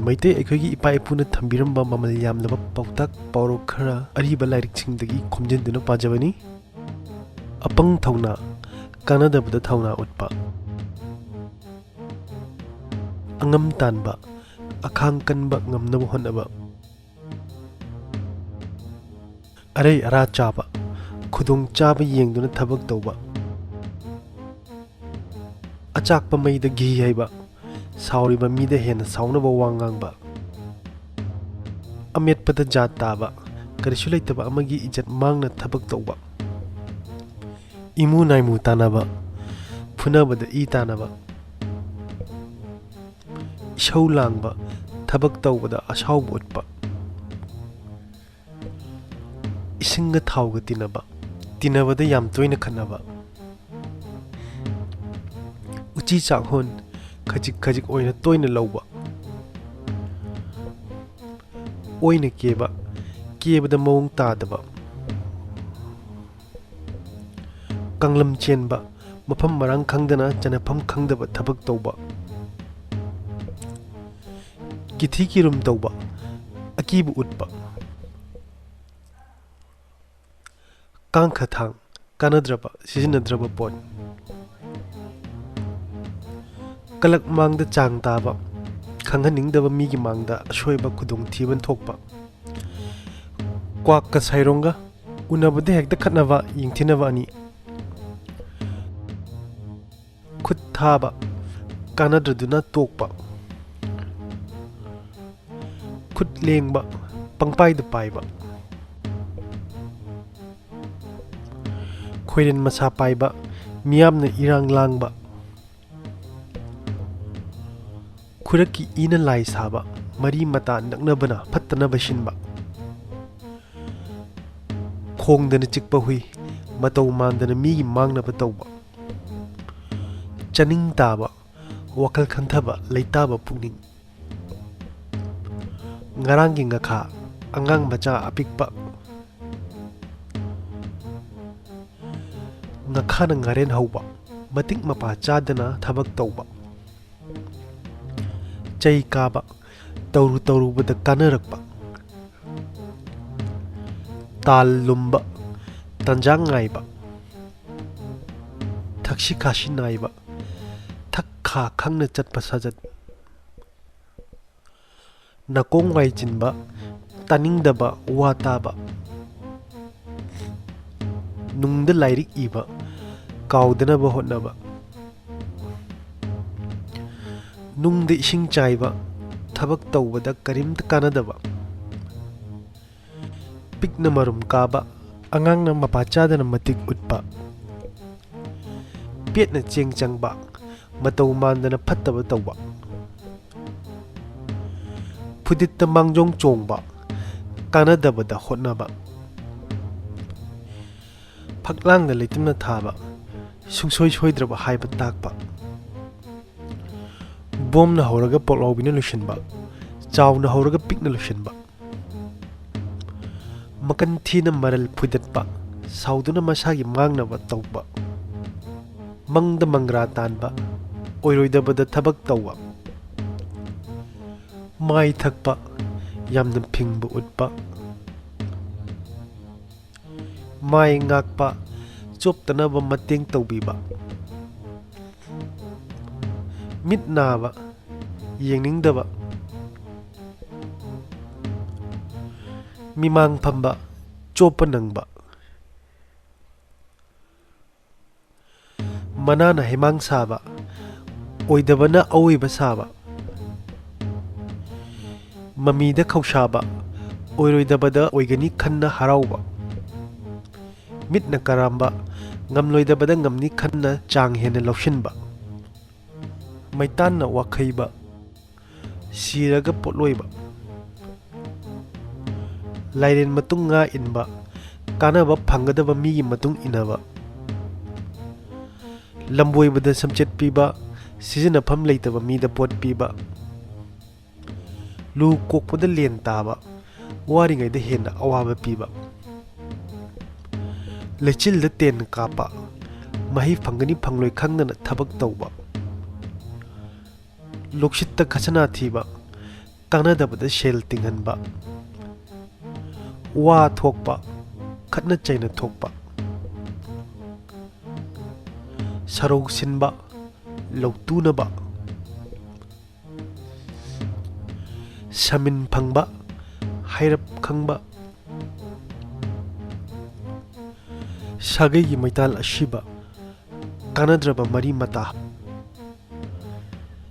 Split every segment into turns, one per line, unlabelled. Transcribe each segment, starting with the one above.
ꯃꯩꯇꯩ ꯑꯩꯈꯣꯏꯒꯤ ꯏꯄꯥ ꯏꯄꯨꯅ ꯊꯝꯕꯤꯔꯝꯕ ꯃꯃꯜ ꯌꯥꯝꯂꯕ ꯄꯥꯎꯇꯥꯛ ꯄꯥꯎꯔꯧ ꯈꯔ ꯑꯔꯤꯕ ꯂꯥꯏꯔꯤꯛꯁꯤꯡꯗꯒꯤ ꯈꯣꯝꯖꯤꯟꯗꯨꯅ ꯄꯥꯖꯕꯅꯤ꯫ ꯑꯄꯪ ꯊꯧꯅꯥ, ꯀꯥꯟꯅꯗꯕꯗ ꯊꯧꯅꯥ ꯎꯠꯄ꯫ ꯑꯉꯝ ꯇꯥꯟꯕ, ꯑꯈꯥꯡ ꯀꯟꯕ ꯉꯝꯅꯕ ꯍꯣꯠꯅꯕ꯫ ꯑꯔꯩ ꯑꯔꯥ ꯆꯥꯕ, ꯈꯨꯗꯣꯡ ꯆꯥꯕ ꯌꯦꯡꯗꯨꯅ ꯊꯕꯛ ꯇꯧꯕ꯫ ꯑꯆꯥꯛꯄ ꯃꯩꯗ ꯘꯤ ꯍꯩꯕ, ꯁꯥꯎꯔꯤꯕ ꯃꯤꯗ ꯍꯦꯟꯅ ꯁꯥꯎꯅꯕ ꯋꯥ ꯉꯥꯡꯕ꯫ ꯑꯃꯦꯠꯄꯗ ꯖꯥꯠ ꯇꯥꯕ, ꯀꯔꯤꯁꯨ ꯂꯩꯇꯕ ꯑꯃꯒꯤ ꯏꯖꯠ ꯃꯥꯡꯅ ꯊꯕꯛ ꯇꯧꯕ꯫ ꯏꯃꯨ ꯅꯥꯏꯃꯨ ꯇꯥꯟꯅꯕ, ꯐꯨꯅꯕꯗ ꯏ ꯇꯥꯟꯅꯕ꯫ ꯏꯁꯧ ꯂꯥꯡꯕ, ꯊꯕꯛ ꯇꯧꯕꯗ ꯑꯁꯥꯎꯕ ꯎꯠꯄ꯫ ꯏꯁꯤꯡꯒ ꯊꯥꯎꯒ ꯇꯤꯟꯅꯕ, ꯇꯤꯟꯅꯕꯗ ꯌꯥꯝ ꯇꯣꯏꯅ ꯈꯠꯅꯕ꯫ ꯎꯆꯤ ꯆꯥꯛꯍꯣꯟ, ꯈꯖꯤꯛ ꯈꯖꯤꯛ ꯑꯣꯏꯅ ꯇꯣꯏꯅ ꯂꯧꯕ꯫ ꯑꯣꯏꯅ ꯀꯦꯕ, ꯀꯦꯕꯗ ꯃꯑꯣꯡ ꯇꯥꯗꯕ꯫ ꯀꯥꯡꯂꯝ ꯆꯦꯟꯕ, ꯃꯐꯝ ꯃꯔꯥꯡ ꯈꯪꯗꯅ ꯆꯟꯅꯐꯝ ꯈꯪꯗꯕ ꯊꯕꯛ ꯇꯧꯕ꯫ ꯀꯤꯊꯤ ꯀꯤꯔꯨꯝ ꯇꯧꯕ, ꯑꯀꯤꯕ ꯎꯠꯄ꯫ ꯀꯥꯡꯈꯊꯥꯡ, ꯀꯥꯟꯅꯗ꯭ꯔꯕ, ꯁꯤꯖꯤꯟꯅꯗ꯭ꯔꯕ ꯄꯣꯠ꯫ ꯀꯂꯛ ꯃꯥꯡꯗ ꯆꯥꯡ ꯇꯥꯕ, ꯈꯪꯍꯟꯅꯤꯡꯗꯕ ꯃꯤꯒꯤ ꯃꯥꯡꯗ ꯑꯁꯣꯏꯕ ꯈꯨꯗꯣꯡꯊꯤꯕ ꯊꯣꯛꯄ꯫ ꯀ꯭ꯋꯥꯛꯀ ꯁꯥꯏꯔꯣꯡꯒ, ꯎꯅꯕꯗ ꯍꯦꯛꯇ ꯈꯠꯅꯕ, ꯌꯦꯡꯊꯤꯅꯕ ꯑꯅꯤ꯫ ꯈꯨꯠ ꯊꯥꯕ, ꯀꯥꯟꯅꯗ꯭ꯔꯗꯨꯅ ꯇꯣꯛꯄ꯫ ꯈꯨꯠ ꯂꯦꯡꯕ, ꯄꯪꯄꯥꯏꯗ ꯄꯥꯏꯕ꯫ ꯈꯣꯏꯔꯦꯟ ꯃꯁꯥ ꯄꯥꯏꯕ, ꯃꯤꯌꯥꯝꯅ ꯏꯔꯥꯡ ꯂꯥꯡꯕ꯫ ꯈꯨꯔꯛꯀꯤ ꯏꯅ ꯂꯥꯏ ꯁꯥꯕ, ꯃꯔꯤ ꯃꯇꯥ ꯅꯛꯅꯕꯅ ꯐꯠꯇꯅꯕ ꯁꯤꯟꯕ꯫ ꯈꯣꯡꯗꯅ ꯆꯤꯛꯄ ꯍꯨꯏ, ꯃꯇꯧ ꯃꯥꯟꯗꯅ ꯃꯤꯒꯤ ꯃꯥꯡꯅꯕ ꯇꯧꯕ꯫ ꯆꯅꯤꯡ ꯇꯥꯕ, ꯋꯥꯈꯜ ꯈꯟꯊꯕ, ꯂꯩꯇꯥꯕ ꯄꯨꯛꯅꯤꯡ꯫ ꯉꯔꯥꯡꯒꯤ ꯉꯈꯥ, ꯑꯉꯥꯡ ꯃꯆꯥ ꯑꯄꯤꯛꯄ꯫ ꯉꯈꯥꯅ ꯉꯥꯔꯦꯟ ꯍꯧꯕ, ꯃꯇꯤꯛ ꯃꯄꯥ ꯆꯥꯗꯅ ꯊꯕꯛ ꯇꯧꯕ꯫ ꯆꯩ ꯀꯥꯕ, ꯇꯧꯔꯨ ꯇꯧꯔꯨꯕꯗ ꯀꯥꯟꯅꯔꯛꯄ꯫ ꯇꯥꯜ ꯂꯨꯝꯕ, ꯇꯥꯟꯖꯥ ꯉꯥꯏꯕ꯫ ꯊꯛꯁꯤ ꯈꯥꯁꯤ ꯅꯥꯏꯕ, ꯊꯛ ꯈꯥ ꯈꯪꯅ ꯆꯠꯄ ꯁꯥꯖꯠ꯫ ꯅꯥꯀꯣꯡ ꯋꯥꯏ ꯆꯤꯟꯕ, ꯇꯥꯅꯤꯡꯗꯕ ꯋꯥ ꯇꯥꯕ꯫ ꯅꯨꯡꯗ ꯂꯥꯏꯔꯤꯛ ꯏꯕ, ꯀꯥꯎꯗꯅꯕ ꯍꯣꯠꯅꯕ꯫ ꯅꯨꯡꯗ ꯏꯁꯤꯡ ꯆꯥꯏꯕ, ꯊꯕꯛ ꯇꯧꯕꯗ ꯀꯔꯤꯝꯇ ꯀꯥꯟꯅꯗꯕ꯫ ꯄꯤꯛꯅ ꯃꯔꯨꯝ ꯀꯥꯕ, ꯑꯉꯥꯡꯅ ꯃꯄꯥ ꯆꯥꯗꯅ ꯃꯇꯤꯛ ꯎꯠꯄ꯫ ꯄꯦꯠꯅ ꯆꯦꯡ ꯆꯪꯕ, ꯃꯇꯧ ꯃꯥꯟꯗꯅ ꯐꯠꯇꯕ ꯇꯧꯕ꯫ ꯐꯨꯗꯤꯠꯇ ꯃꯥꯡꯖꯣꯡ ꯆꯣꯡꯕ, ꯀꯥꯟꯅꯗꯕꯗ ꯍꯣꯠꯅꯕ꯫ ꯐꯛꯂꯥꯡꯗ ꯂꯩꯇꯨꯝꯅ ꯊꯥꯕ, ꯁꯨꯡꯁꯣꯏ ꯁꯣꯏꯗ꯭ꯔꯕ ꯍꯥꯏꯕ ꯇꯥꯛꯄ꯫ ꯕꯣꯝꯅ ꯍꯧꯔꯒ ꯄꯣꯛꯂꯥꯎꯕꯤꯅ ꯂꯣꯏꯁꯤꯟꯕ, ꯆꯥꯎꯅ ꯍꯧꯔꯒ ꯄꯤꯛꯅ ꯂꯣꯏꯁꯤꯟꯕ꯫ ꯃꯀꯟ ꯊꯤꯅ ꯃꯔꯜ ꯐꯨꯗꯠꯄ, ꯁꯥꯎꯗꯨꯅ ꯃꯁꯥꯒꯤ ꯃꯥꯡꯅꯕ ꯇꯧꯕ꯫ ꯃꯪꯗ ꯃꯪꯒ꯭ꯔꯥ ꯇꯥꯟꯕ, ꯑꯣꯏꯔꯣꯏꯗꯕꯗ ꯊꯕꯛ ꯇꯧꯕ꯫ ꯃꯥꯏ ꯊꯛꯄ, ꯌꯥꯝꯅ ꯐꯤꯡꯕ ꯎꯠꯄ꯫ ꯃꯥꯏ ꯉꯥꯛꯄ, ꯆꯣꯞꯇꯅꯕ ꯃꯇꯦꯡ ꯇꯧꯕꯤꯕ꯫ ꯃꯤꯠ ꯅꯥꯕ, ꯌꯦꯡꯅꯤꯡꯗꯕ꯫ ꯃꯤꯃꯥꯡ ꯐꯝꯕ, ꯆꯣꯞꯄ ꯅꯪꯕ꯫ ꯃꯅꯥꯅ ꯍꯩꯃꯥꯡ ꯁꯥꯕ, ꯑꯣꯏꯗꯕꯅ ꯑꯑꯣꯏꯕ ꯁꯥꯕ꯫ ꯃꯃꯤꯗ ꯈꯧꯁꯥꯕ, ꯑꯣꯏꯔꯣꯏꯗꯕꯗ ꯑꯣꯏꯒꯅꯤ ꯈꯟꯅ ꯍꯔꯥꯎꯕ꯫ ꯃꯤꯠꯅ ꯀꯔꯥꯝꯕ, ꯉꯝꯂꯣꯏꯗꯕꯗ ꯉꯝꯅꯤ ꯈꯟꯅ ꯆꯥꯡ ꯍꯦꯟꯅ ꯂꯧꯁꯤꯟꯕ꯫ ꯃꯩꯇꯥꯟꯅ ꯋꯥꯈꯩꯕ, ꯁꯤꯔꯒ ꯄꯣꯠꯂꯣꯏꯕ꯫ ꯂꯥꯏꯔꯦꯟ ꯃꯇꯨꯡ ꯉꯥ ꯏꯟꯕ, ꯀꯥꯟꯅꯕ ꯐꯪꯒꯗꯕ ꯃꯤꯒꯤ ꯃꯇꯨꯡ ꯏꯟꯅꯕ꯫ ꯂꯝꯕꯣꯏꯕꯗ ꯁꯝꯆꯦꯠ ꯄꯤꯕ, ꯁꯤꯖꯤꯟꯅꯐꯝ ꯂꯩꯇꯕ ꯃꯤꯗ ꯄꯣꯠ ꯄꯤꯕ꯫ ꯂꯨ ꯀꯣꯛꯄꯗ ꯂꯦꯟ ꯇꯥꯕ, ꯋꯥꯔꯤꯉꯩꯗ ꯍꯦꯟꯅ ꯑꯋꯥꯕ ꯄꯤꯕ꯫ ꯂꯩꯆꯤꯜꯗ ꯇꯦꯟ ꯀꯥꯞꯄ, ꯃꯍꯩ ꯐꯪꯒꯅꯤ ꯐꯪꯂꯣꯏ ꯈꯪꯗꯅ ꯊꯕꯛ ꯇꯧꯕ꯫ ꯂꯣꯛꯁꯤꯠꯇ ꯈꯁꯅꯥ ꯊꯤꯕ, ꯀꯥꯟꯅꯗꯕꯗ ꯁꯦꯜ ꯇꯤꯡꯍꯟꯕ, ꯋꯥ ꯊꯣꯛꯄ, ꯈꯠꯅ ꯆꯩꯅ ꯊꯣꯛꯄ, ꯁꯔꯧ ꯁꯤꯟꯕ, ꯂꯧꯇꯨꯅꯕ, ꯁꯃꯤꯟ ꯐꯪꯕ, ꯍꯩꯔꯞ ꯈꯪꯕ, ꯁꯥꯒꯩꯒꯤ ꯃꯩꯇꯥꯜ ꯑꯁꯤꯕ, ꯀꯥꯟꯅꯗ꯭ꯔꯕ ꯃꯔꯤ ꯃꯇꯥ,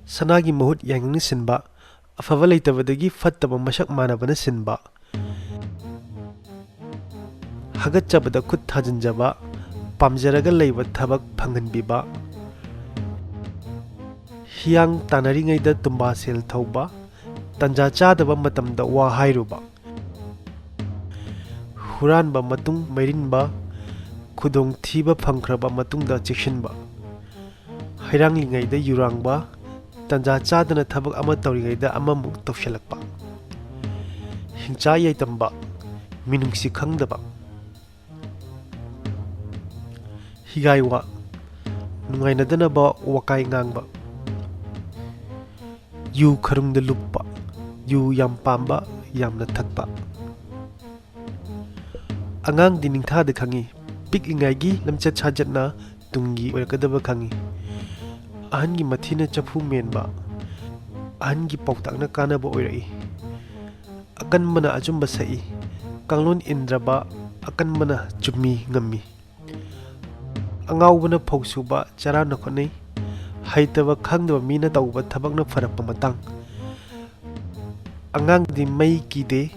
ꯁꯅꯥꯒꯤ ꯃꯍꯨꯠ ꯌꯥꯏꯉꯪꯅ ꯁꯤꯟꯕ, ꯑꯐꯕ ꯂꯩꯇꯕꯗꯒꯤ ꯐꯠꯇꯕ ꯃꯁꯛ ꯃꯥꯟꯅꯕꯅ ꯁꯤꯟꯕ, ꯍꯥꯒꯠꯆꯕꯗ ꯈꯨꯠ ꯊꯥꯖꯤꯟꯖꯕ, ꯄꯥꯝꯖꯔꯒ ꯂꯩꯕ ꯊꯕꯛ ꯐꯪꯍꯟꯕꯤꯕ, ꯍꯤꯌꯥꯡ ꯇꯥꯟꯅꯔꯤꯉꯩꯗ ꯇꯨꯝꯕꯥ ꯁꯦꯜ ꯊꯧꯕ, ꯇꯟꯖꯥ ꯆꯥꯗꯕ ꯃꯇꯝꯗ ꯋꯥ ꯍꯥꯏꯔꯨꯕ, ꯍꯨꯔꯥꯟꯕ ꯃꯇꯨꯡ ꯃꯩꯔꯤꯟꯕ, ꯈꯨꯗꯣꯡꯊꯤꯕ ꯐꯪꯈ꯭ꯔꯕ ꯃꯇꯨꯡꯗ ꯆꯦꯛꯁꯤꯟꯕ, ꯍꯩꯔꯥꯡꯂꯤꯉꯩꯗ ꯌꯨꯔꯥꯡꯕ, ꯇꯟꯖꯥ ꯆꯥꯗꯅ ꯊꯕꯛ ꯑꯃ ꯇꯧꯔꯤꯉꯩꯗ ꯑꯃꯃꯨꯛ ꯇꯧꯁꯤꯜꯂꯛꯄ, ꯍꯤꯡꯆꯥ ꯌꯥꯏꯇꯝꯕ, ꯃꯤꯅꯨꯡꯁꯤ ꯈꯪꯗꯕ, ꯍꯤꯒꯥꯏꯋꯥ, ꯅꯨꯡꯉꯥꯏꯅꯗꯅꯕ ꯋꯥꯀꯥꯏ ꯉꯥꯡꯕ, ꯌꯨ ꯈꯔꯨꯡꯗ ꯂꯨꯞꯄ, ꯌꯨ ꯌꯥꯝ ꯄꯥꯝꯕ, ꯌꯥꯝꯅ ꯊꯛꯄ. ꯑꯉꯥꯡꯗꯤ ꯅꯤꯡꯊꯥꯗ ꯈꯪꯉꯤ, ꯄꯤꯛꯂꯤꯉꯩꯒꯤ ꯂꯝꯆꯠ ꯁꯥꯖꯠꯅ ꯇꯨꯡꯒꯤ ꯑꯣꯏꯔꯛꯀꯗꯕ ꯈꯪꯉꯤ. ꯑꯍꯟꯒꯤ ꯃꯊꯤꯅ ꯆꯐꯨ ꯃꯦꯟꯕ, ꯑꯍꯟꯒꯤ ꯄꯥꯎꯇꯥꯛꯅ ꯀꯥꯟꯅꯕ ꯑꯣꯏꯔꯛꯏ. ꯑꯀꯟꯕꯅ ꯑꯆꯨꯝꯕ ꯁꯛꯏ, ꯀꯥꯡꯂꯣꯟ ꯏꯟꯗ꯭ꯔꯕ ꯑꯀꯟꯕꯅ ꯆꯨꯝꯃꯤ ꯉꯝꯃꯤ. ꯑꯉꯥꯎꯕꯅ ꯐꯧ ꯁꯨꯕ ꯆꯔꯥꯅ ꯈꯣꯠꯅꯩ, ꯍꯩꯇꯕ ꯈꯪꯗꯕ ꯃꯤꯅ ꯇꯧꯕ ꯊꯕꯛꯅ ꯐꯔꯛꯄ ꯃꯇꯥꯡ. ꯑꯉꯥꯡꯗꯤ ꯃꯩ ꯀꯤꯗꯦ,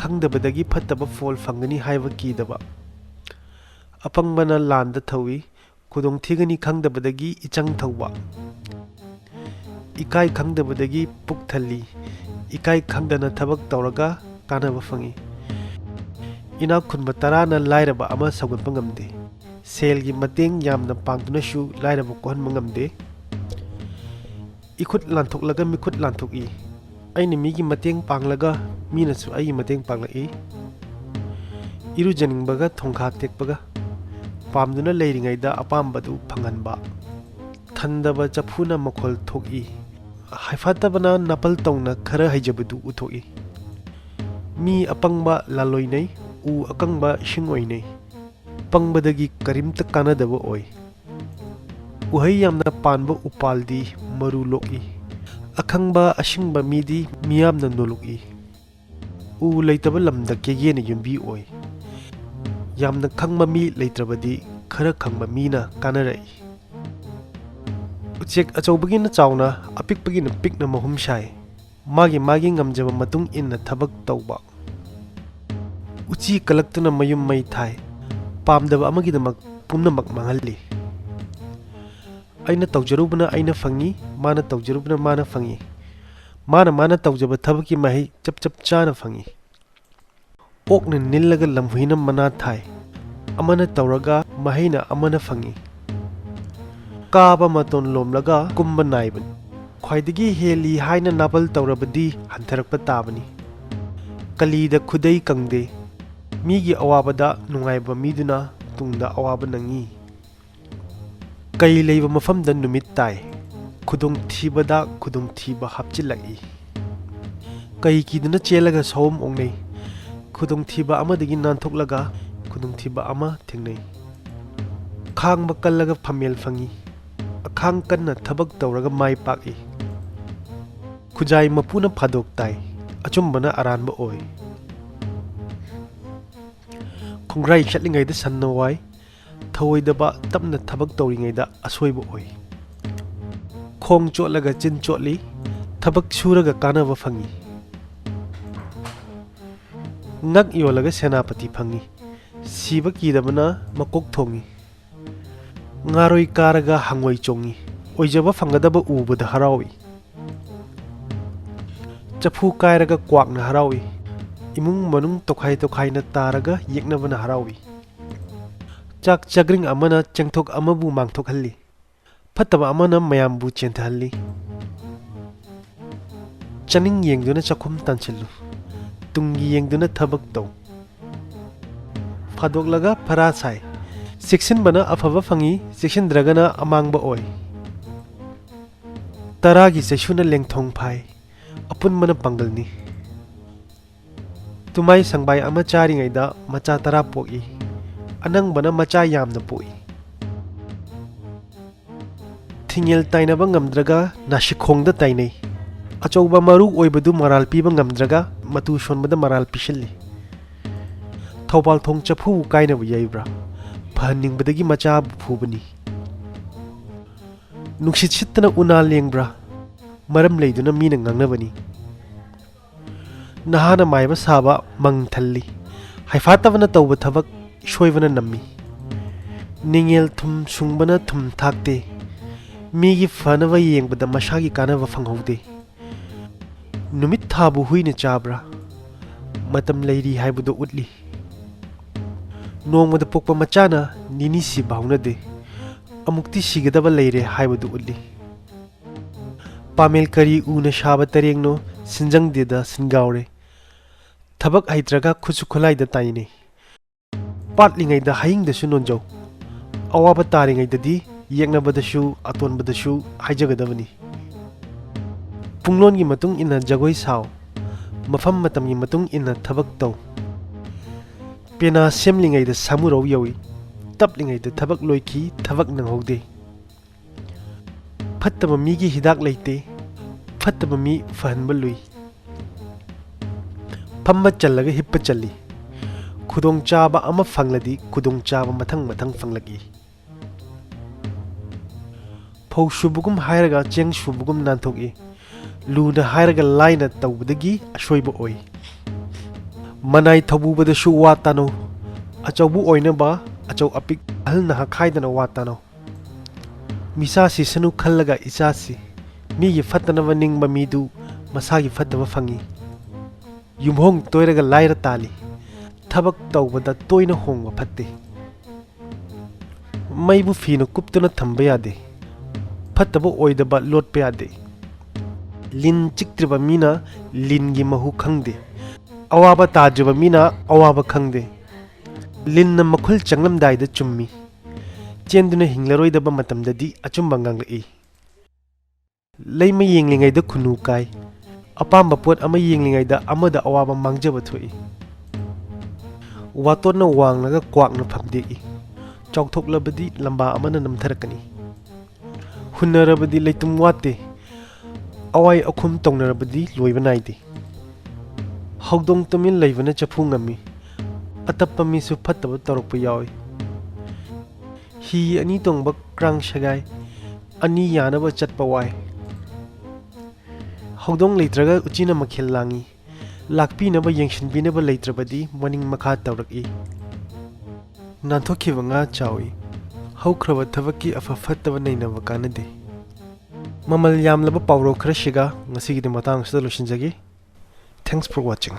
ꯈꯪꯗꯕꯗꯒꯤ ꯐꯠꯇꯕ ꯐꯣꯜ ꯐꯪꯒꯅꯤ ꯍꯥꯏꯕ ꯀꯤꯗꯕ. ꯑꯄꯪꯕꯅ ꯂꯥꯟꯗ ꯊꯧꯏ, ꯈꯨꯗꯣꯡꯊꯤꯒꯅꯤ ꯈꯪꯗꯕꯗꯒꯤ ꯏꯆꯪ ꯊꯧꯕ. ꯏꯀꯥꯏ ꯈꯪꯗꯕꯗꯒꯤ ꯄꯨꯛ ꯊꯜꯂꯤ, ꯏꯀꯥꯏ ꯈꯪꯗꯅ ꯊꯕꯛ ꯇꯧꯔꯒ ꯀꯥꯟꯅꯕ ꯐꯪꯏ. ꯏꯅꯥꯛ ꯈꯨꯟꯕ ꯇꯔꯥꯅ ꯂꯥꯏꯔꯕ ꯑꯃ ꯁꯧꯒꯠꯄ ꯉꯝꯗꯦ, ꯁꯦꯜꯒꯤ ꯃꯇꯦꯡ ꯌꯥꯝꯅ ꯄꯥꯡꯗꯨꯅꯁꯨ ꯂꯥꯏꯔꯕ ꯀꯣꯛꯍꯟꯕ ꯉꯝꯗꯦ. ꯏꯈꯨꯠ ꯂꯥꯟꯊꯣꯛꯂꯒ ꯃꯤꯈꯨꯠ ꯂꯥꯟꯊꯣꯛꯏ, ꯑꯩꯅ ꯃꯤꯒꯤ ꯃꯇꯦꯡ ꯄꯥꯡꯂꯒ ꯃꯤꯅꯁꯨ ꯑꯩꯒꯤ ꯃꯇꯦꯡ ꯄꯥꯡꯂꯛꯏ. ꯏꯔꯨꯖꯅꯤꯡꯕꯒ ꯊꯣꯡꯈꯥ ꯇꯦꯛꯄꯒ, ꯄꯥꯝꯗꯨꯅ ꯂꯩꯔꯤꯉꯩꯗ ꯑꯄꯥꯝꯕꯗꯨ ꯐꯪꯍꯟꯕ. ꯊꯟꯗꯕ ꯆꯐꯨꯅ ꯃꯈꯣꯜ ꯊꯣꯛꯏ, ꯍꯩꯐꯥꯠꯇꯕꯅ ꯅꯥꯄꯜ ꯇꯧꯅ ꯈꯔ ꯍꯩꯖꯕꯗꯨ ꯎꯊꯣꯛꯏ. ꯃꯤ ꯑꯄꯪꯕ ꯂꯥꯂꯣꯏꯅꯩ, ꯎ ꯑꯀꯪꯕ ꯏꯁꯤꯡ ꯑꯣꯏꯅꯩ, ꯄꯪꯕꯗꯒꯤ ꯀꯔꯤꯝꯇ ꯀꯥꯟꯅꯗꯕ ꯑꯣꯏ. ꯎꯍꯩ ꯌꯥꯝꯅ ꯄꯥꯟꯕ ꯎꯄꯥꯜꯗꯤ ꯃꯔꯨ ꯂꯣꯛꯏ, ꯑꯈꯪꯕ ꯑꯁꯤꯡꯕ ꯃꯤꯗꯤ ꯃꯤꯌꯥꯝꯅ ꯅꯣꯂꯨꯛꯏ. ꯎ ꯂꯩꯇꯕ ꯂꯝꯗ ꯀꯦꯒꯦꯅ ꯌꯨꯝꯕꯤ ꯑꯣꯏ, ꯌꯥꯝꯅ ꯈꯪꯕ ꯃꯤ ꯂꯩꯇ꯭ꯔꯕꯗꯤ ꯈꯔ ꯈꯪꯕ ꯃꯤꯅ ꯀꯥꯟꯅꯔꯛꯏ. ꯎꯆꯦꯛ ꯑꯆꯧꯕꯒꯤꯅ ꯆꯥꯎꯅ, ꯑꯄꯤꯛꯄꯒꯤꯅ ꯄꯤꯛꯅ ꯃꯍꯨꯝ ꯁꯥꯏ, ꯃꯥꯒꯤ ꯉꯝꯖꯕ ꯃꯇꯨꯡ ꯏꯟꯅ ꯊꯕꯛ ꯇꯧꯕ. ꯎꯆꯤ ꯀꯂꯛꯇꯨꯅ ꯃꯌꯨꯝ ꯃꯩ ꯊꯥꯏ, ꯄꯥꯝꯗꯕ ꯑꯃꯒꯤꯗꯃꯛ ꯄꯨꯝꯅꯃꯛ ꯃꯥꯡꯍꯜꯂꯤ. ꯑꯩꯅ ꯇꯧꯖꯔꯨꯕꯅ ꯑꯩꯅ ꯐꯪꯏ, ꯃꯥꯅ ꯇꯧꯖꯔꯨꯕꯅ ꯃꯥꯅ ꯐꯪꯏ. ꯃꯥꯅ ꯇꯧꯖꯕ ꯊꯕꯛꯀꯤ ꯃꯍꯩ ꯆꯞ ꯆꯥꯅ ꯐꯪꯏ. ꯑꯣꯛꯅ ꯅꯤꯜꯂꯒ ꯂꯝꯍꯨꯏꯅ ꯃꯅꯥ ꯊꯥꯏ, ꯑꯃꯅ ꯇꯧꯔꯒ ꯃꯍꯩꯅ ꯑꯃꯅ ꯐꯪꯏ. ꯀꯥꯕ ꯃꯇꯣꯟ ꯂꯣꯝꯂꯒ ꯀꯨꯝꯕ ꯅꯥꯏꯕꯅꯤ, ꯈ꯭ꯋꯥꯏꯗꯒꯤ ꯍꯦꯜꯂꯤ ꯍꯥꯏꯅ ꯅꯥꯄꯜ ꯇꯧꯔꯕꯗꯤ ꯍꯟꯊꯔꯛꯄ ꯇꯥꯕꯅꯤ. ꯀꯂꯤꯗ ꯈꯨꯗꯩ ꯀꯪꯗꯦ, ꯃꯤꯒꯤ ꯑꯋꯥꯕꯗ ꯅꯨꯡꯉꯥꯏꯕ ꯃꯤꯗꯨꯅ ꯇꯨꯡꯗ ꯑꯋꯥꯕ ꯅꯪꯏ. ꯀꯩ ꯂꯩꯕ ꯃꯐꯝꯗ ꯅꯨꯃꯤꯠ ꯇꯥꯏ, ꯈꯨꯗꯣꯡꯊꯤꯕꯗ ꯈꯨꯗꯣꯡꯊꯤꯕ ꯍꯥꯞꯆꯤꯜꯂꯛꯏ. ꯀꯩ ꯀꯤꯗꯨꯅ ꯆꯦꯜꯂꯒ ꯁꯑꯣꯝ ꯑꯣꯛꯅꯩ, ꯈꯨꯗꯣꯡꯊꯤꯕ ꯑꯃꯗꯒꯤ ꯅꯥꯟꯊꯣꯛꯂꯒ ꯈꯨꯗꯣꯡꯊꯤꯕ ꯑꯃ ꯊꯦꯡꯅꯩ. ꯈꯥꯡꯕ ꯀꯜꯂꯒ ꯐꯝꯃꯦꯜ ꯐꯪꯏ, ꯑꯈꯥꯡ ꯀꯟꯅ ꯊꯕꯛ ꯇꯧꯔꯒ ꯃꯥꯏ ꯄꯥꯛꯏ. ꯈꯨꯖꯥꯏ ꯃꯄꯨꯅ ꯐꯥꯗꯣꯛ ꯇꯥꯏ, ꯑꯆꯨꯝꯕꯅ ꯑꯔꯥꯟꯕ ꯑꯣꯏ. ꯈꯣꯡꯒ꯭ꯔꯥꯏ ꯆꯠꯂꯤꯉꯩꯗ ꯁꯟꯅ ꯋꯥꯏ, ꯊꯧꯑꯣꯏꯗꯕ ꯇꯞꯅ ꯊꯕꯛ ꯇꯧꯔꯤꯉꯩꯗ ꯑꯁꯣꯏꯕ ꯑꯣꯏ. ꯈꯣꯡ ꯆꯣꯠꯂꯒ ꯆꯤꯟ ꯆꯣꯠꯂꯤ, ꯊꯕꯛ ꯁꯨꯔꯒ ꯀꯥꯟꯅꯕ ꯐꯪꯏ. ꯉꯛ ꯌꯣꯜꯂꯒ ꯁꯦꯅꯥꯄꯇꯤ ꯐꯪꯏ, ꯁꯤꯕ ꯀꯤꯗꯕꯅ ꯃꯀꯣꯛ ꯊꯣꯡꯏ. ꯉꯥꯔꯣꯏ ꯀꯥꯔꯒ ꯍꯪꯉꯣꯏ ꯆꯣꯡꯏ, ꯑꯣꯏꯖꯕ ꯐꯪꯒꯗꯕ ꯎꯕꯗ ꯍꯔꯥꯎꯏ. ꯆꯐꯨ ꯀꯥꯏꯔꯒ ꯀ꯭ꯋꯥꯛꯅ ꯍꯔꯥꯎꯏ, ꯏꯃꯨꯡ ꯃꯅꯨꯡ ꯇꯣꯈꯥꯏꯅ ꯇꯥꯔꯒ ꯌꯦꯛꯅꯕꯅ ꯍꯔꯥꯎꯏ. ꯆꯥꯛ ꯆꯒ꯭ꯔꯤꯡ ꯑꯃꯅ ꯆꯦꯡꯊꯣꯛ ꯑꯃꯕꯨ ꯃꯥꯡꯊꯣꯛꯍꯜꯂꯤ, ꯐꯠꯇꯕ ꯑꯃꯅ ꯃꯌꯥꯝꯕꯨ ꯆꯦꯟꯊꯍꯜꯂꯤ. ꯆꯅꯤꯡ ꯌꯦꯡꯗꯨꯅ ꯆꯥꯛꯈꯨꯝ ꯇꯥꯟꯁꯤꯜꯂꯨ, ꯇꯨꯡꯒꯤ ꯌꯦꯡꯗꯨꯅ ꯊꯕꯛ ꯇꯧ. ꯐꯥꯗꯣꯛꯂꯒ ꯐꯔꯥ ꯁꯥꯏ, ꯆꯦꯛꯁꯤꯟꯕꯅ ꯑꯐꯕ ꯐꯪꯏ, ꯆꯦꯛꯁꯤꯟꯗ꯭ꯔꯒꯅ ꯑꯃꯥꯡꯕ ꯑꯣꯏ. ꯇꯔꯥꯒꯤ ꯆꯩꯁꯨꯅ ꯂꯦꯡꯊꯣꯡ ꯐꯥꯏ, ꯑꯄꯨꯟꯕꯅ ꯄꯥꯡꯒꯜꯅꯤ꯫ ꯇꯨꯃꯥꯏ ꯁꯪꯕꯥꯏ ꯑꯃ ꯆꯥꯔꯤꯉꯩꯗ ꯃꯆꯥ 10 ꯄꯣꯛꯏ, ꯑꯅꯪꯕꯅ ꯃꯆꯥ ꯌꯥꯝꯅ ꯄꯣꯛꯏ꯫ ꯊꯤꯡꯉꯦꯜ ꯇꯥꯏꯅꯕ ꯉꯝꯗ꯭ꯔꯒ ꯅꯥꯁꯤꯈꯣꯡꯗ ꯇꯥꯏꯅꯩ, ꯑꯆꯧꯕ ꯃꯔꯨ ꯑꯣꯏꯕꯗꯨ ꯃꯔꯥꯜ ꯄꯤꯕ ꯉꯝꯗ꯭ꯔꯒ ꯃꯇꯨ ꯁꯣꯟꯕꯗ ꯃꯔꯥꯜ ꯄꯤꯁꯤꯜꯂꯤ꯫ ꯊꯧꯕꯥꯜꯊꯣꯡ ꯆꯐꯨꯕꯨ ꯀꯥꯏꯅꯕ ꯌꯩꯕ꯭ꯔꯥ, ꯐꯍꯟꯅꯤꯡꯕꯗꯒꯤ ꯃꯆꯥꯕꯨ ꯐꯨꯕꯅꯤ꯫ ꯅꯨꯡꯁꯤꯠ ꯁꯤꯠꯇꯅ ꯎꯅꯥ ꯂꯦꯡꯕ꯭ꯔꯥ, ꯃꯔꯝ ꯂꯩꯗꯨꯅ ꯃꯤꯅ ꯉꯥꯡꯅꯕꯅꯤ꯫ ꯅꯍꯥꯅ ꯃꯥꯏꯕ ꯁꯥꯕ ꯃꯪ ꯊꯜꯂꯤ, ꯍꯩꯐꯥꯠꯇꯕꯅ ꯇꯧꯕ ꯊꯕꯛ ꯁꯣꯏꯕꯅ ꯅꯝꯃꯤ꯫ ꯅꯤꯡꯉꯦꯜ ꯊꯨꯝ ꯁꯨꯡꯕꯅ ꯊꯨꯝ ꯊꯥꯛꯇꯦ, ꯃꯤꯒꯤ ꯐꯅꯕ ꯌꯦꯡꯕꯗ ꯃꯁꯥꯒꯤ ꯀꯥꯟꯅꯕ ꯐꯪꯍꯧꯗꯦ꯫ ꯅꯨꯃꯤꯠ ꯊꯥꯕꯨ ꯍꯨꯏꯅ ꯆꯥꯕ꯭ꯔꯥ, ꯃꯇꯝ ꯂꯩꯔꯤ ꯍꯥꯏꯕꯗꯨ ꯎꯠꯂꯤ꯫ ꯅꯣꯡꯃꯗ ꯄꯣꯛꯄ ꯃꯆꯥꯅ ꯅꯤꯅꯤ ꯁꯤꯕ ꯍꯧꯅꯗꯦ, ꯑꯃꯨꯛꯇꯤ ꯁꯤꯒꯗꯕ ꯂꯩꯔꯦ ꯍꯥꯏꯕꯗꯨ ꯎꯠꯂꯤ꯫ ꯄꯥꯃꯦꯜ ꯀꯔꯤ ꯎꯅ ꯁꯥꯕ ꯇꯔꯦꯡꯅꯣ, ꯁꯤꯟꯖꯪꯗꯦꯗ ꯁꯤꯟꯒꯥꯎꯔꯦ, ꯊꯕꯛ ꯍꯩꯇ꯭ꯔꯒ ꯈꯨꯠꯁꯨ ꯈꯨꯠꯂꯥꯏꯗ ꯇꯥꯏꯅꯩ꯫ ꯄꯥꯠꯂꯤꯉꯩꯗ ꯍꯌꯤꯡꯗꯁꯨ ꯅꯣꯟꯖꯧ, ꯑꯋꯥꯕ ꯇꯥꯔꯤꯉꯩꯗꯗꯤ ꯌꯦꯛꯅꯕꯗꯁꯨ ꯑꯇꯣꯟꯕꯗꯁꯨ ꯍꯥꯏꯖꯒꯗꯕꯅꯤ꯫ ꯄꯨꯡꯂꯣꯟꯒꯤ ꯃꯇꯨꯡ ꯏꯟꯅ ꯖꯒꯣꯏ ꯁꯥꯎ, ꯃꯐꯝ ꯃꯇꯝꯒꯤ ꯃꯇꯨꯡ ꯏꯟꯅ ꯊꯕꯛ ꯇꯧ꯫ ꯄꯦꯅꯥ ꯁꯦꯝꯂꯤꯉꯩꯗ ꯁꯥꯃꯨꯔꯧ ꯌꯧꯏ, ꯇꯞꯂꯤꯉꯩꯗ ꯊꯕꯛ ꯂꯣꯏꯈꯤ ꯊꯕꯛ ꯅꯪꯍꯧꯗꯦ꯫ ꯐꯠꯇꯕ ꯃꯤꯒꯤ ꯍꯤꯗꯥꯛ ꯂꯩꯇꯦ, ꯐꯠꯇꯕ ꯃꯤ ꯐꯍꯟꯕ ꯂꯨꯏ꯫ ꯐꯝꯕ ꯆꯜꯂꯒ ꯍꯤꯞꯄ ꯆꯜꯂꯤ, ꯈꯨꯗꯣꯡꯆꯥꯕ ꯑꯃ ꯐꯪꯂꯗꯤ ꯈꯨꯗꯣꯡꯆꯥꯕ ꯃꯊꯪ ꯃꯊꯪ ꯐꯪꯂꯛꯏ꯫ ꯐꯧ ꯁꯨꯕꯒꯨꯝ ꯍꯥꯏꯔꯒ ꯆꯦꯡ ꯁꯨꯕꯒꯨꯝ ꯅꯥꯟꯊꯣꯛꯏ, ꯂꯨꯅ ꯍꯥꯏꯔꯒ ꯂꯥꯏꯅ ꯇꯧꯕꯗꯒꯤ ꯑꯁꯣꯏꯕ ꯑꯣꯏ꯫ ꯃꯅꯥꯏ ꯊꯧꯕꯨꯕꯗꯁꯨ ꯋꯥ ꯇꯥꯅꯧ, ꯑꯆꯧꯕ ꯑꯣꯏꯅꯕ ꯑꯆꯧ ꯑꯄꯤꯛ ꯑꯍꯜ ꯅꯍꯥ ꯈꯥꯏꯗꯅ ꯋꯥ ꯇꯥꯅꯧ꯫ ꯃꯤꯆꯥ ꯁꯤꯁꯅꯨ ꯈꯜꯂꯒ ꯏꯆꯥꯁꯤ, ꯃꯤꯒꯤ ꯐꯠꯇꯅꯕ ꯅꯤꯡꯕ ꯃꯤꯗꯨ ꯃꯁꯥꯒꯤ ꯐꯠꯇꯕ ꯐꯪꯏ꯫ ꯌꯨꯝꯍꯣꯡ ꯇꯣꯏꯔꯒ ꯂꯥꯏꯔ ꯇꯥꯜꯂꯤ, ꯊꯕꯛ ꯇꯧꯕꯗ ꯇꯣꯏꯅ ꯍꯣꯡꯕ ꯐꯠꯇꯦ꯫ ꯃꯩꯕꯨ ꯐꯤꯅ ꯀꯨꯞꯇꯨꯅ ꯊꯝꯕ ꯌꯥꯗꯦ, ꯐꯠꯇꯕ ꯑꯣꯏꯗꯕ ꯂꯣꯠꯄ ꯌꯥꯗꯦ꯫ ꯂꯤꯟ ꯆꯤꯛꯇ꯭ꯔꯤꯕ ꯃꯤꯅ ꯂꯤꯟꯒꯤ ꯃꯍꯨ ꯈꯪꯗꯦ, ꯑꯋꯥꯕ ꯇꯥꯗ꯭ꯔꯤꯕ ꯃꯤꯅ ꯑꯋꯥꯕ ꯈꯪꯗꯦ꯫ ꯂꯤꯟꯅ ꯃꯈꯨꯜ ꯆꯪꯂꯝꯗꯥꯏꯗ ꯆꯨꯝꯃꯤ, ꯆꯦꯟꯗꯨꯅ ꯍꯤꯡꯂꯔꯣꯏꯗꯕ ꯃꯇꯝꯗꯗꯤ ꯑꯆꯨꯝꯕ ꯉꯥꯡꯂꯛꯏ꯫ ꯂꯩꯃ ꯌꯦꯡꯂꯤꯉꯩꯗ ꯈꯨꯅꯨ ꯀꯥꯏ, ꯑꯄꯥꯝꯕ ꯄꯣꯠ ꯑꯃ ꯌꯦꯡꯂꯤꯉꯩꯗ ꯑꯃꯗ ꯑꯋꯥꯕ ꯃꯥꯡꯖꯕ ꯊꯣꯛꯏ꯫ ꯋꯥꯇꯣꯟꯅ ꯋꯥꯡꯂꯒ ꯀ꯭ꯋꯥꯛꯅ ꯐꯝꯗꯦꯛꯏ, ꯆꯥꯎꯊꯣꯛꯂꯕꯗꯤ ꯂꯝꯕꯥ ꯑꯃꯅ ꯅꯝꯊꯔꯛꯀꯅꯤ꯫ ꯍꯨꯟꯅꯔꯕꯗꯤ ꯂꯩꯇꯨꯝ ꯋꯥꯠꯇꯦ, ꯑꯋꯥꯏ ꯑꯈꯨꯝ ꯇꯧꯅꯔꯕꯗꯤ ꯂꯣꯏꯕ ꯅꯥꯏꯗꯦ꯫ ꯍꯧꯗꯣꯡ ꯇꯨꯃꯤꯟ ꯂꯩꯕꯅ ꯆꯐꯨ ꯉꯝꯃꯤ, ꯑꯇꯞꯄ ꯃꯤꯁꯨ ꯐꯠꯇꯕ ꯇꯧꯔꯛꯄ ꯌꯥꯎꯏ꯫ ꯍꯤ ꯑꯅꯤ ꯇꯣꯡꯕ ꯀ꯭ꯔꯥꯡ ꯁꯒꯥꯏ, ꯑꯅꯤ ꯌꯥꯅꯕ ꯆꯠꯄ ꯋꯥꯏ꯫ ꯍꯧꯗꯣꯡ ꯂꯩꯇ꯭ꯔꯒ ꯎꯆꯤꯅ ꯃꯈꯦꯜ ꯂꯥꯡꯏ, ꯂꯥꯛꯄꯤꯅꯕ ꯌꯦꯡꯁꯤꯟꯕꯤꯅꯕ ꯂꯩꯇ꯭ꯔꯕꯗꯤ ꯃꯅꯤꯡ ꯃꯈꯥ ꯇꯧꯔꯛꯏ꯫ ꯅꯥꯟꯊꯣꯛꯈꯤꯕ ꯉꯥ ꯆꯥꯎꯏ, ꯍꯧꯈ꯭ꯔꯕ ꯊꯕꯛꯀꯤ ꯑꯐ ꯐꯠꯇꯕ ꯅꯩꯅꯕ ꯀꯥꯟꯅꯗꯦ꯫ ꯃꯃꯜ ꯌꯥꯝꯂꯕ ꯄꯥꯎꯔꯧ ꯈꯔꯁꯤꯒ ꯉꯁꯤꯒꯤꯗꯤ ꯃꯇꯥꯡ ꯑꯁꯤꯗ ꯂꯣꯏꯁꯤꯟꯖꯒꯦ꯫ Thanks four washing.